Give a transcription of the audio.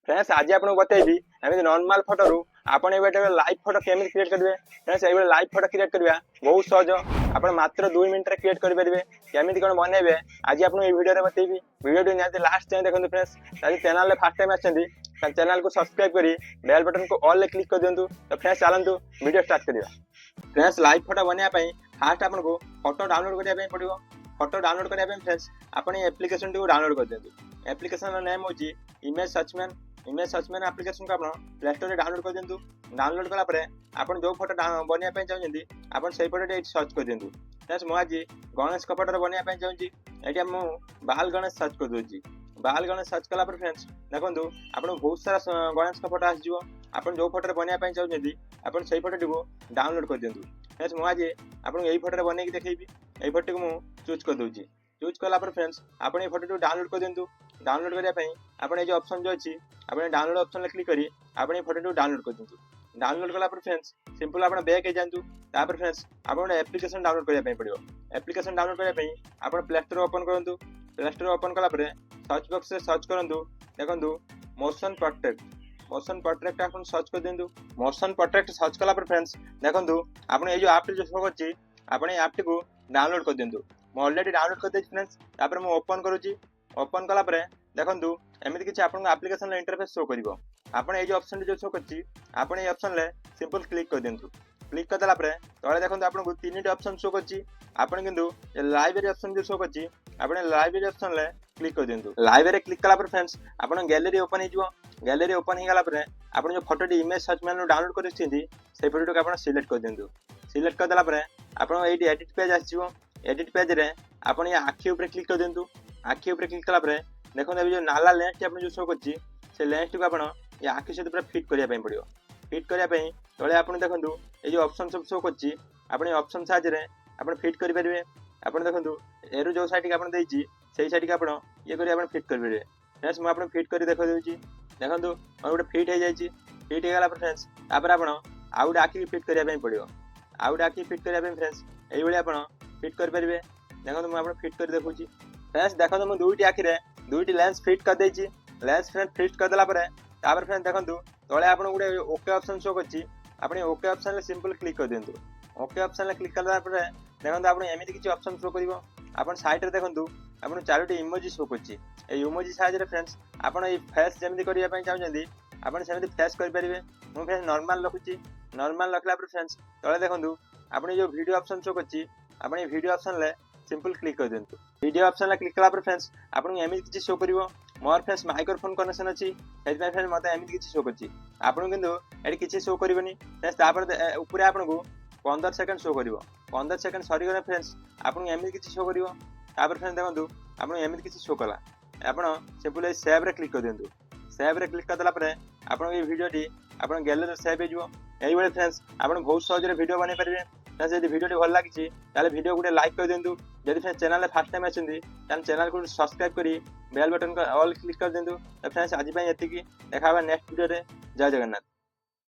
Friends आज आपको बतेबी एमती नॉर्मल फोटो रु आपण लाइव फोटो केमी क्रिएट करेंगे। फ्रेंड्स ये लाइव फोटो क्रिएट करवा बहुत सहज, आप मात्र 2 मिनट क्रिएट करेंगे। केमी कौन बनइबे आज आपको ये वीडियो बतेबी। वीडियो निहाती लास्ट टाइम देखो। फ्रेंड्स आज चैनल में फर्स्ट टाइम आछंती चैनल को सब्सक्राइब करी बेल बटन को ऑल क्लिक कर दिंतु। तो फ्रेंड्स चलतु वीडियो स्टार्ट करवा। फ्रेंड्स लाइव फोटो बनवाई फास्ट आपको फोटो डाउनलोड करने पड़ो। फोटो डाउनलोड करने फ्रेंड्स आपण एप्लिकेशन टी डाउनलोड कर दिंतु। एप्लिकेशन नेम होची इमेज सर्चमैन। इमेज सर्चमैन एप्लिकेशन को आप प्ले स्टोर में डाउनलोड कर दिंतु। डाउनलोड कलापर आप जो फोटो बनवाई चाहते आप फोटो सर्च कर दिंतु। फ्रेंड्स मुझे आज गणेश का फोटो बनवाई चाहूँगी। ये मुझे बाल गणेश सर्च कर दूसरी। बाल गणेश सर्च कलापर फ्रेंड्स देखो आप बहुत सारा गणेश का फोटो आसो। आप जो फोटो बनवाई चाहते आप फोटो टी डाउनलोड कर दिंतु। फ्रेंड्स मुझे आज आपको यही फोटो बनई देखेबी। यही फोटो को मुझे चूज कर दूसरी। चूज कलापर फ्रेंड्स आप फोटो डाउनलोड कर दिंतु। डाउनलोड करने आप जो ऑप्शन जो अच्छी आप डाउनलोड ऑप्शन क्लिक करी आप फोटो डाउनलोड कर दिंतु। डाउनलोड कलापर फ्रेंड्स सिंपल आप बैक जातु। तापर फ्रेंड्स आप एप्लिकेशन डाउनलोड करने पड़ो। एप्लिकेशन डाउनलोड करने आप प्ले स्टोर ओपन करूँ। प्ले स्टोर ओपन कलापर सर्च बॉक्स से सर्च करूँ। देखो मोशन प्रोटेक्ट। मोशन प्रोटेक्ट आप सर्च कर दिंतु। मोशन प्रोटेक्ट सर्च कलापर फ्रेंड्स देखो आप ये जो आप जो शो कर ऐप को डाउनलोड कर दिंतु। मैं ऑलरेडी डाउनलोड कर देछि फ्रेंड्स। तापर मैं ओपन करूँगी। ओपन कलापर देखो एमती किसी आपको एप्लिकेशन इंटरफेस शो कर आपड़ ये ऑप्शन जो शो कर ऑप्शन सिंपल क्लिक कर दिंतु। क्लिक कर देला तले देखो आपको 3टी ऑप्शन शो कर लाइब्रेरी ऑप्शन जो शो कर लाइब्रेरी ऑप्शन क्लिक कर दिंतु। लाइब्रेरी क्लिक कलापर फ्रेंड्स आप गैलरी ओपन हो। गैलरी ओपन हो गला आप जो photo image search man download कर फोटो को आप सिलेक्ट कर दिंतु। सिलेक्ट कर देला आपको ये एडिट पेज आसो। एडिट पेज रे आप आखि ऊपर क्लिक कर दिंतु। आखि ऊपर क्लिक कलापर देखो अभी जो नाला लेंस आप जो शो कर लेंस को आप आखि सहित पूरा फिट करने पड़ो। फिट करने तले आप देखो ये जो ऑप्शन सब शो कर ऑप्शन साहाय्य आप फिट करेंगे। आप देखो एरु जो साइड आप साइड आप ये कर फिट करेंगे। फ्रेंड्स मुझे फिट कर देखो देखो गोटे फिट हो जाए। फिट होगा फ्रेंड्स तापर आप आउ गोटे आखि फिट करने पड़ो। आउ गोटे आखि फिट करने फ्रेंड्स ये आप फिट करेंगे। देखो मुझे फिट कर देखा। फ्रेंड्स देखो मुझे दुईटी आखिरे दुईटी लेंस फिट कर देछि। लेंस फ्रेंड्स फिट कर देला तापर फ्रेंड्स देखो तले आप गोटे ओके ऑप्शन शो कर ओके ऑप्शन सिंपल क्लिक कर दिंतु। ओके ऑप्शन क्लिक करला देखो आप एमती किसी ऑप्शन शो कर आप साइड देखो आप 4टी इमोजी शो कर इमोजी साहाय्य फ्रेंड्स आप फेस जमी करने चाहते आप फेस करेंगे। मुझे फ्रेंड्स नॉर्मल रखुच्छी। नॉर्मल रखला फ्रेंड्स तले देखो आप जो वीडियो ऑप्शन शो कर वीडियो ऑप्शन सिंपल क्लिक कर दिंतु। वीडियो ऑप्शन क्लिक कला फ्रेंड्स आपको एमती किसी शो कर मोर फ्रेंड्स माइक्रोफोन कनेक्शन अच्छी फ्रेंड्स मत एमती किसी शो कर आपको किंतु किसी शो करनी। फ्रेंड्स ऊपर आपको 15 सेकंड शो कर 15 सेकंड सरीगले फ्रेंड्स आपको एमती किसी शो कर फ्रेंड्स देखो आपको एमती किसी शो कला आप सिंपल सेव रे क्लिक कर दिंतु। सेव रे क्लिक कर देला आपको ये वीडियोटी आप गैलरी सेव हो। यही फ्रेंड्स आप बहुत सहज वीडियो बन पारे। जब वीडियो भल लगी वीडियो गोटे लाइक कर दिंतु। जब फ्रेंड्स चैनल फर्स्ट टाइम आछंती चैनल को सब्सक्राइब करी बेल बटन को ऑल क्लिक कर दिंतु। फ्रेंड्स आज ये देखा नेक्स्ट वीडियो। जय जगन्नाथ।